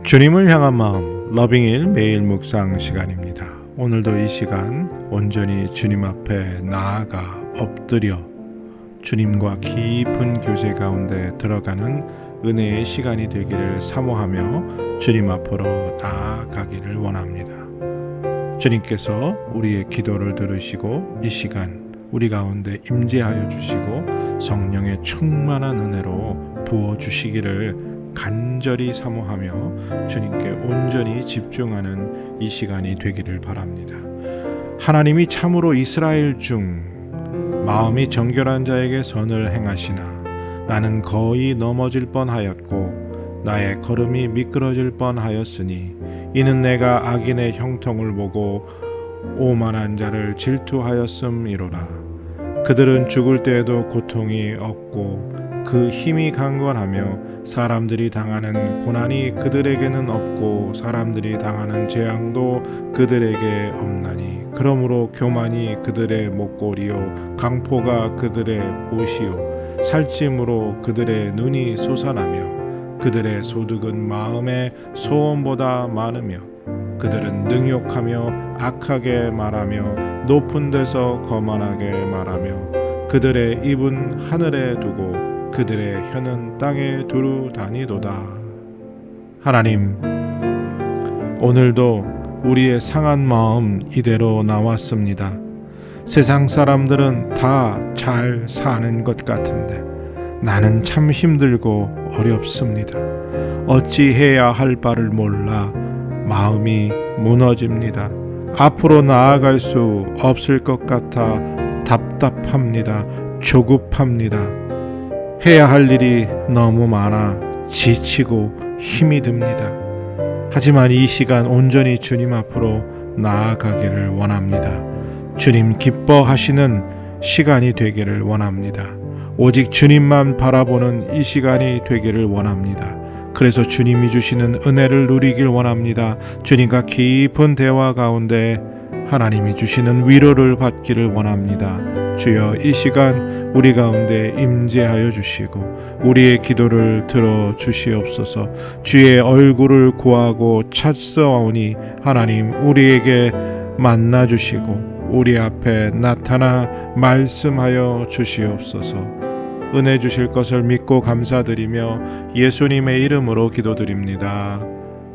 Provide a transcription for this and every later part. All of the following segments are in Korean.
주님을 향한 마음 러빙일 매일 묵상 시간입니다. 오늘도 이 시간 온전히 주님 앞에 나아가 엎드려 주님과 깊은 교제 가운데 들어가는 은혜의 시간이 되기를 사모하며 주님 앞으로 나아가기를 원합니다. 주님께서 우리의 기도를 들으시고 이 시간 우리 가운데 임재하여 주시고 성령의 충만한 은혜로 부어주시기를 간절히 사모하며 주님께 온전히 집중하는 이 시간이 되기를 바랍니다. 하나님이 참으로 이스라엘 중 마음이 정결한 자에게 선을 행하시나 나는 거의 넘어질 뻔하였고 나의 걸음이 미끄러질 뻔하였으니 이는 내가 악인의 형통을 보고 오만한 자를 질투하였음이로라. 그들은 죽을 때에도 고통이 없고 그 힘이 강건하며 사람들이 당하는 고난이 그들에게는 없고 사람들이 당하는 재앙도 그들에게 없나니 그러므로 교만이 그들의 목걸이요 강포가 그들의 옷이요 살찜으로 그들의 눈이 솟아나며 그들의 소득은 마음의 소원보다 많으며 그들은 능욕하며 악하게 말하며 높은 데서 거만하게 말하며 그들의 입은 하늘에 두고 그들의 혀는 땅에 두루 다니도다. 하나님, 오늘도 우리의 상한 마음 이대로 나왔습니다. 세상 사람들은 다 잘 사는 것 같은데 나는 참 힘들고 어렵습니다. 어찌해야 할 바를 몰라 마음이 무너집니다. 앞으로 나아갈 수 없을 것 같아 답답합니다. 조급합니다. 해야 할 일이 너무 많아 지치고 힘이 듭니다. 하지만 이 시간 온전히 주님 앞으로 나아가기를 원합니다. 주님 기뻐하시는 시간이 되기를 원합니다. 오직 주님만 바라보는 이 시간이 되기를 원합니다. 그래서 주님이 주시는 은혜를 누리길 원합니다. 주님과 깊은 대화 가운데 하나님이 주시는 위로를 받기를 원합니다. 주여, 이 시간 우리 가운데 임재하여 주시고 우리의 기도를 들어 주시옵소서. 주의 얼굴을 구하고 찾사오니 하나님 우리에게 만나 주시고 우리 앞에 나타나 말씀하여 주시옵소서. 은혜 주실 것을 믿고 감사드리며 예수님의 이름으로 기도드립니다.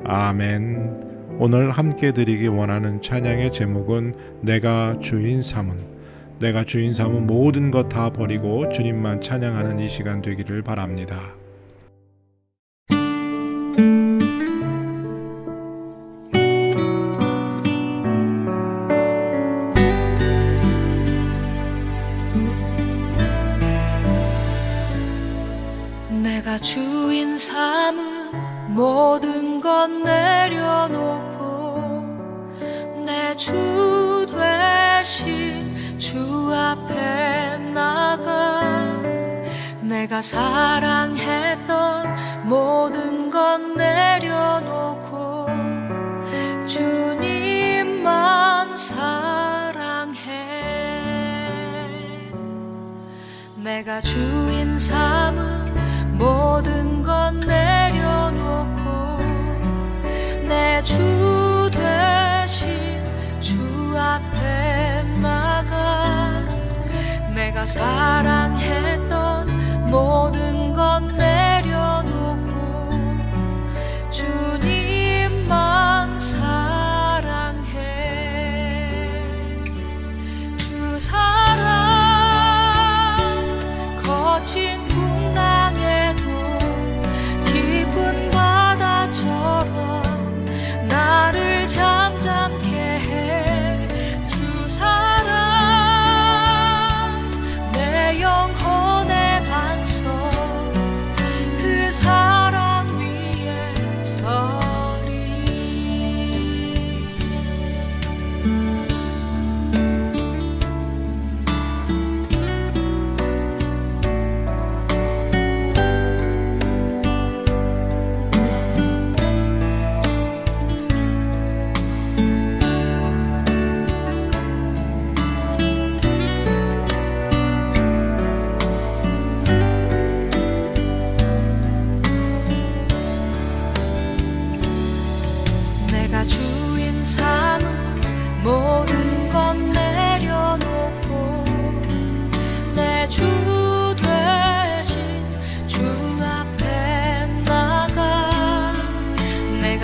아멘. 오늘 함께 드리기 원하는 찬양의 제목은 내가 주인 삼은 모든 것 다 버리고 주님만 찬양하는 이 시간 되기를 바랍니다. 내가 주인 삼은 모든 것 내려놓고 내 주 되신 주 앞에 나가 내가 사랑했던 모든 것 내려놓고 주님만 사랑해. 내가 주인 삼은 모든 것 내려놓고 내 주 되신 주 앞에 나가 내가 사랑했던 모든 것 내려놓고 주님만 사랑해. 주 사랑 거친 풍랑에도 깊은 바다처럼 나를 잠잠케 해. 주 사랑 내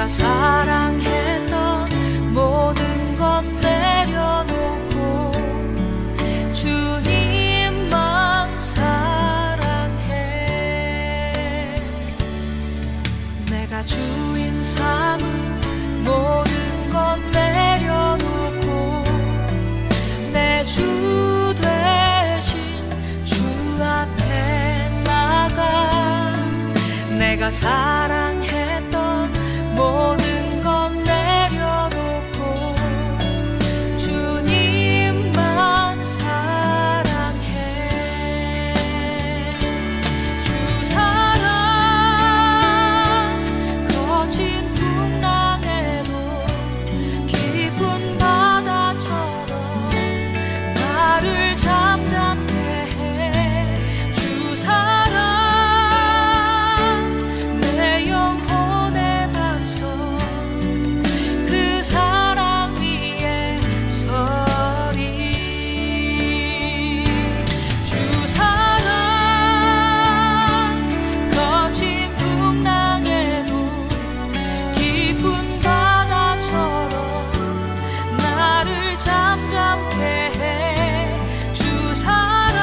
사랑했던 모든 건 내려놓고 주님만 사랑해. 내가 주인 삼은 모든 건 내려놓고 내 주 대신 주 앞에 나가. 내가 사랑했던 모든 건 내려놓고 주님만 사랑해. 주 사랑 거친 풍랑에도 깊은 바다처럼 나를 잠잠케 해. 주 사랑 내 영혼의 반석 그 사랑 위에 서리. 주 사랑 거친 풍랑에도 깊은 바다처럼 나를 잠잠케 해. 주 사랑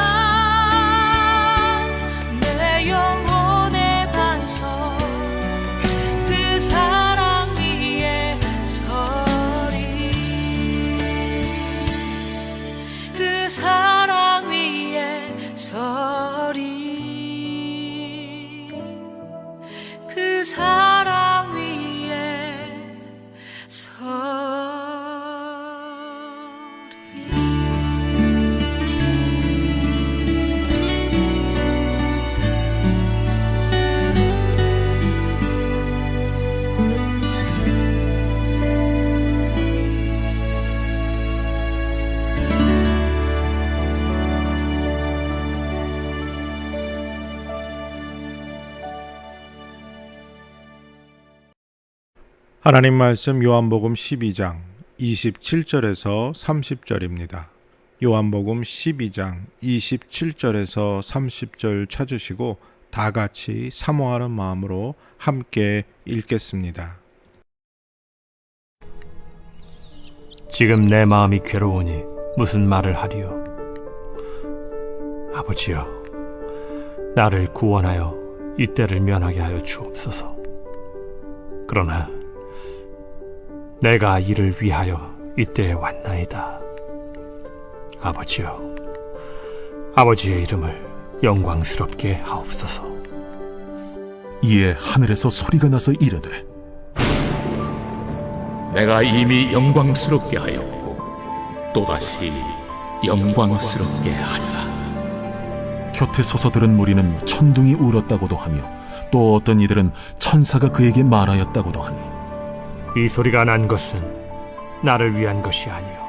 내 영혼의 반석 그 사랑 위에 서리. 그 사랑 위에 서리. 그 사랑 위에 서리. 하나님 말씀 요한복음 12장 27절에서 30절입니다. 요한복음 12장 27절에서 30절 찾으시고 다 같이 사모하는 마음으로 함께 읽겠습니다. 지금 내 마음이 괴로우니 무슨 말을 하리요? 아버지여, 나를 구원하여 이 때를 면하게 하여 주옵소서. 그러나 내가 이를 위하여 이때에 왔나이다. 아버지여, 아버지의 이름을 영광스럽게 하옵소서. 이에 하늘에서 소리가 나서 이르되, 내가 이미 영광스럽게 하였고 또다시 영광스럽게 하리라. 곁에 서서 들은 무리는 천둥이 울었다고도 하며 또 어떤 이들은 천사가 그에게 말하였다고도 하니, 이 소리가 난 것은 나를 위한 것이 아니요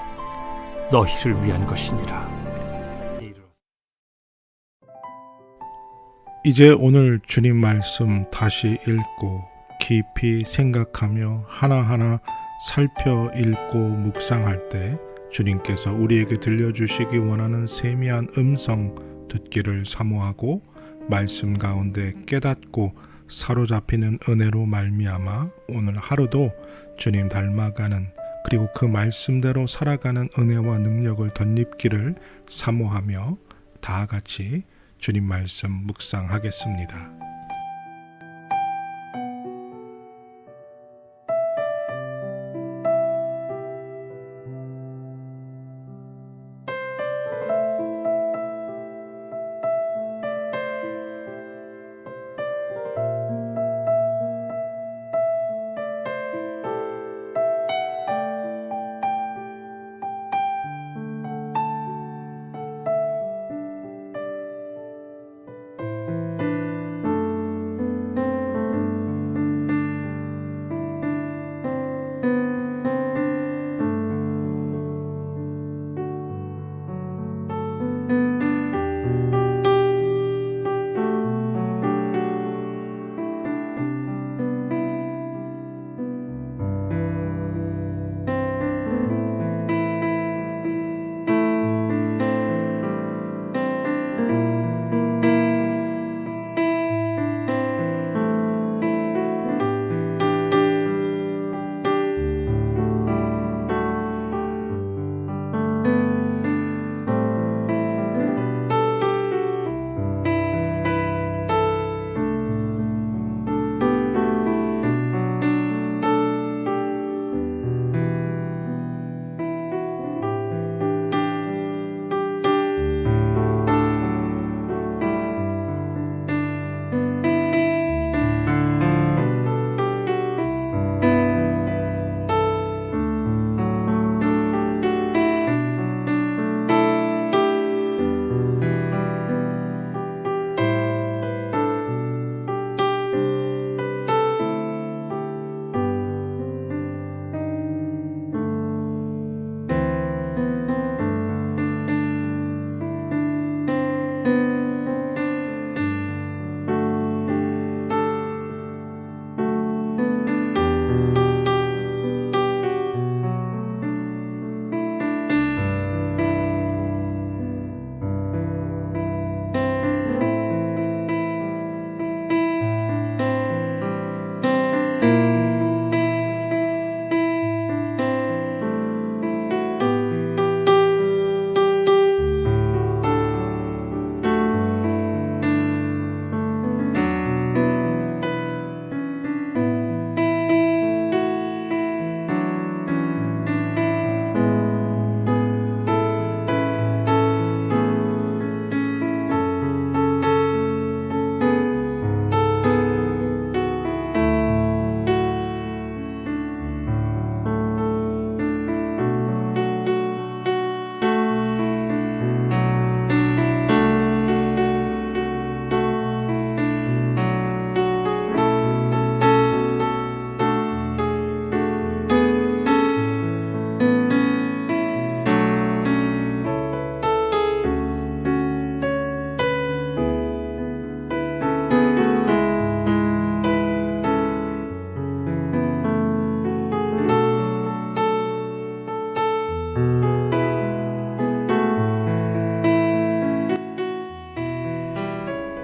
너희를 위한 것이니라. 이제 오늘 주님 말씀 다시 읽고 깊이 생각하며 하나하나 살펴 읽고 묵상할 때 주님께서 우리에게 들려주시기 원하는 세미한 음성 듣기를 사모하고 말씀 가운데 깨닫고 사로잡히는 은혜로 말미암아 오늘 하루도 주님 닮아가는, 그리고 그 말씀대로 살아가는 은혜와 능력을 덧입기를 사모하며 다 같이 주님 말씀 묵상하겠습니다.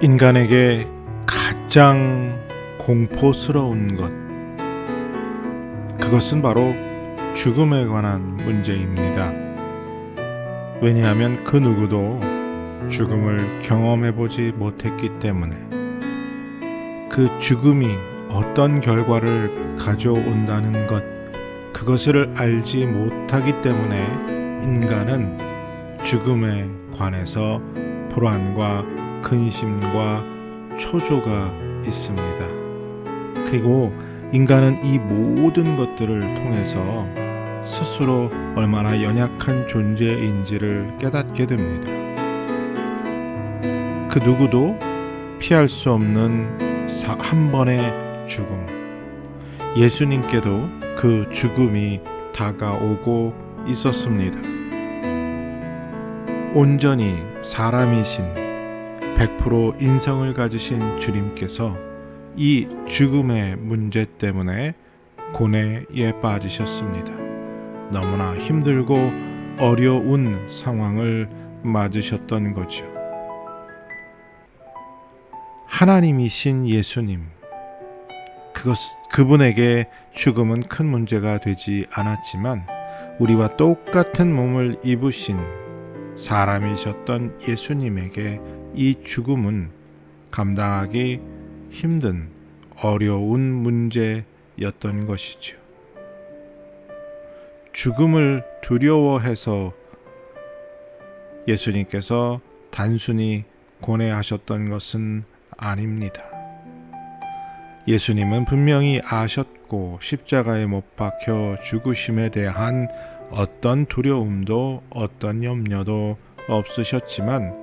인간에게 가장 공포스러운 것, 그것은 바로 죽음에 관한 문제입니다. 왜냐하면 그 누구도 죽음을 경험해보지 못했기 때문에, 그 죽음이 어떤 결과를 가져온다는 것, 그것을 알지 못하기 때문에 인간은 죽음에 관해서 불안과 근심과 초조가 있습니다. 그리고 인간은 이 모든 것들을 통해서 스스로 얼마나 연약한 존재인지를 깨닫게 됩니다. 그 누구도 피할 수 없는 한 번의 죽음, 예수님께도 그 죽음이 다가오고 있었습니다. 온전히 사람이신 100% 인성을 가지신 주님께서 이 죽음의 문제 때문에 고뇌에 빠지셨습니다. 너무나 힘들고 어려운 상황을 맞으셨던 거죠. 하나님이신 예수님, 그분에게 죽음은 큰 문제가 되지 않았지만 우리와 똑같은 몸을 입으신 사람이셨던 예수님에게 이 죽음은 감당하기 힘든 어려운 문제였던 것이죠. 죽음을 두려워해서 예수님께서 단순히 고뇌하셨던 것은 아닙니다. 예수님은 분명히 아셨고 십자가에 못 박혀 죽으심에 대한 어떤 두려움도 어떤 염려도 없으셨지만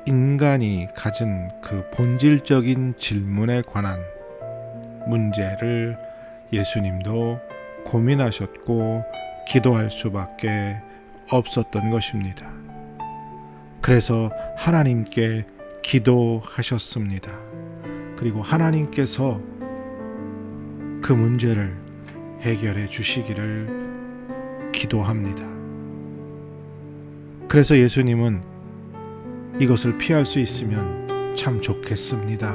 인간이 가진 그 본질적인 질문에 관한 문제를 예수님도 고민하셨고 기도할 수밖에 없었던 것입니다. 그래서 하나님께 기도하셨습니다. 그리고 하나님께서 그 문제를 해결해 주시기를 기도합니다. 그래서 예수님은 이것을 피할 수 있으면 참 좋겠습니다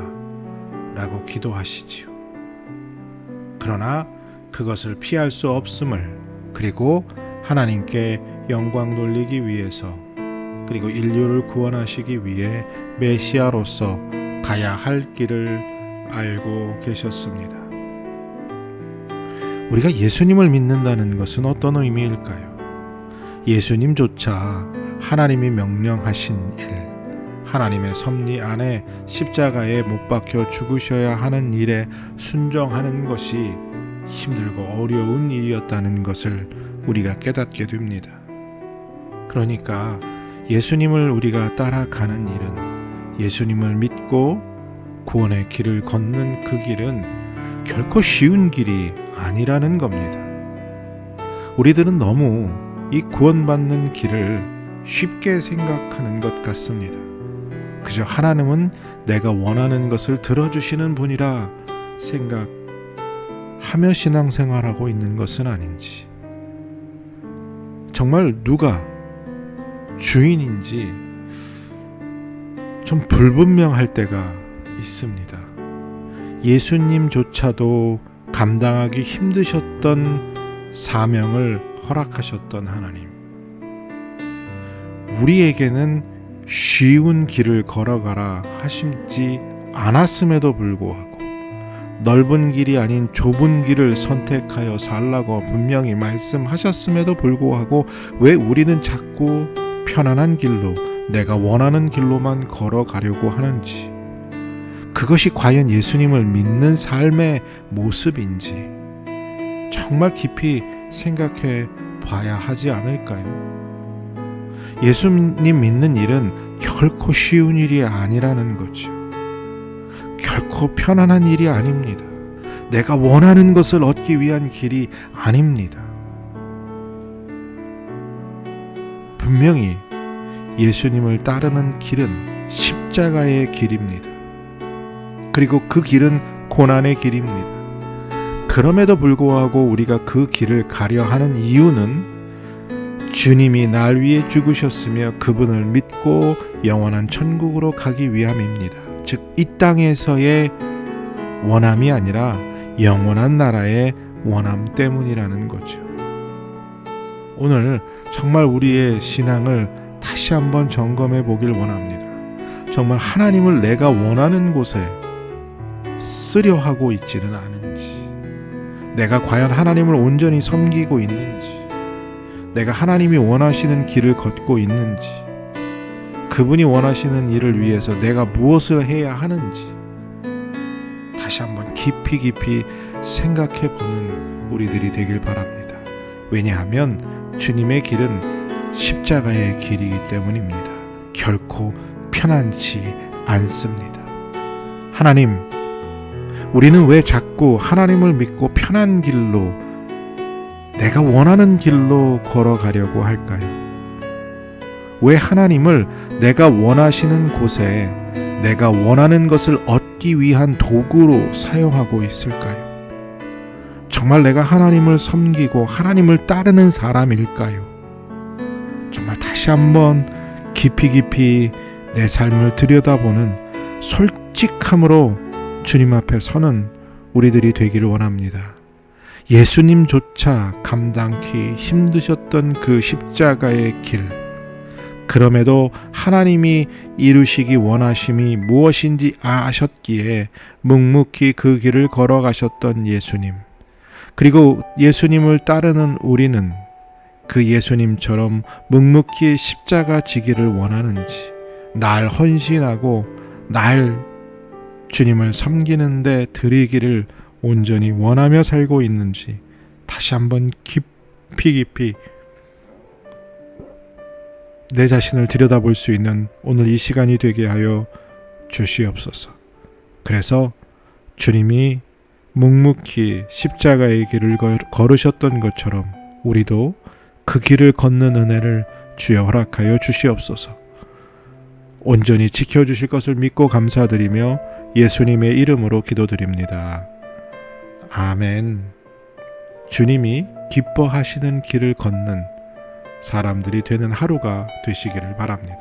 라고 기도하시지요. 그러나 그것을 피할 수 없음을, 그리고 하나님께 영광 돌리기 위해서, 그리고 인류를 구원하시기 위해 메시아로서 가야 할 길을 알고 계셨습니다. 우리가 예수님을 믿는다는 것은 어떤 의미일까요? 예수님조차 하나님이 명령하신 일, 하나님의 섭리 안에 십자가에 못 박혀 죽으셔야 하는 일에 순종하는 것이 힘들고 어려운 일이었다는 것을 우리가 깨닫게 됩니다. 그러니까 예수님을 우리가 따라가는 일은, 예수님을 믿고 구원의 길을 걷는 그 길은 결코 쉬운 길이 아니라는 겁니다. 우리들은 너무 이 구원받는 길을 쉽게 생각하는 것 같습니다. 그저 하나님은 내가 원하는 것을 들어주시는 분이라 생각하며 신앙생활하고 있는 것은 아닌지, 정말 누가 주인인지 좀 불분명할 때가 있습니다. 예수님조차도 감당하기 힘드셨던 사명을 허락하셨던 하나님, 우리에게는 쉬운 길을 걸어가라 하심지 않았음에도 불구하고, 넓은 길이 아닌 좁은 길을 선택하여 살라고 분명히 말씀하셨음에도 불구하고 왜 우리는 자꾸 편안한 길로, 내가 원하는 길로만 걸어가려고 하는지, 그것이 과연 예수님을 믿는 삶의 모습인지 정말 깊이 생각해 봐야 하지 않을까요? 예수님 믿는 일은 결코 쉬운 일이 아니라는 거죠. 결코 편안한 일이 아닙니다. 내가 원하는 것을 얻기 위한 길이 아닙니다. 분명히 예수님을 따르는 길은 십자가의 길입니다. 그리고 그 길은 고난의 길입니다. 그럼에도 불구하고 우리가 그 길을 가려 하는 이유는 주님이 날 위해 죽으셨으며 그분을 믿고 영원한 천국으로 가기 위함입니다. 즉 이 땅에서의 원함이 아니라 영원한 나라의 원함 때문이라는 거죠. 오늘 정말 우리의 신앙을 다시 한번 점검해 보길 원합니다. 정말 하나님을 내가 원하는 곳에 쓰려 하고 있지는 않은지, 내가 과연 하나님을 온전히 섬기고 있는지, 내가 하나님이 원하시는 길을 걷고 있는지, 그분이 원하시는 일을 위해서 내가 무엇을 해야 하는지 다시 한번 깊이 생각해 보는 우리들이 되길 바랍니다. 왜냐하면 주님의 길은 십자가의 길이기 때문입니다. 결코 편안치 않습니다. 하나님, 우리는 왜 자꾸 하나님을 믿고 편한 길로, 내가 원하는 길로 걸어가려고 할까요? 왜 하나님을 내가 원하시는 곳에 내가 원하는 것을 얻기 위한 도구로 사용하고 있을까요? 정말 내가 하나님을 섬기고 하나님을 따르는 사람일까요? 정말 다시 한번 깊이 내 삶을 들여다보는 솔직함으로 주님 앞에 서는 우리들이 되기를 원합니다. 예수님조차 감당히 힘드셨던 그 십자가의 길, 그럼에도 하나님이 이루시기 원하심이 무엇인지 아셨기에 묵묵히 그 길을 걸어가셨던 예수님, 그리고 예수님을 따르는 우리는 그 예수님처럼 묵묵히 십자가 지기를 원하는지, 날 헌신하고 날 주님을 섬기는 데 드리기를 온전히 원하며 살고 있는지 다시 한번 깊이 내 자신을 들여다볼 수 있는 오늘 이 시간이 되게 하여 주시옵소서. 그래서 주님이 묵묵히 십자가의 길을 걸으셨던 것처럼 우리도 그 길을 걷는 은혜를 주여 허락하여 주시옵소서. 온전히 지켜주실 것을 믿고 감사드리며 예수님의 이름으로 기도드립니다. 아멘. 주님이 기뻐하시는 길을 걷는 사람들이 되는 하루가 되시기를 바랍니다.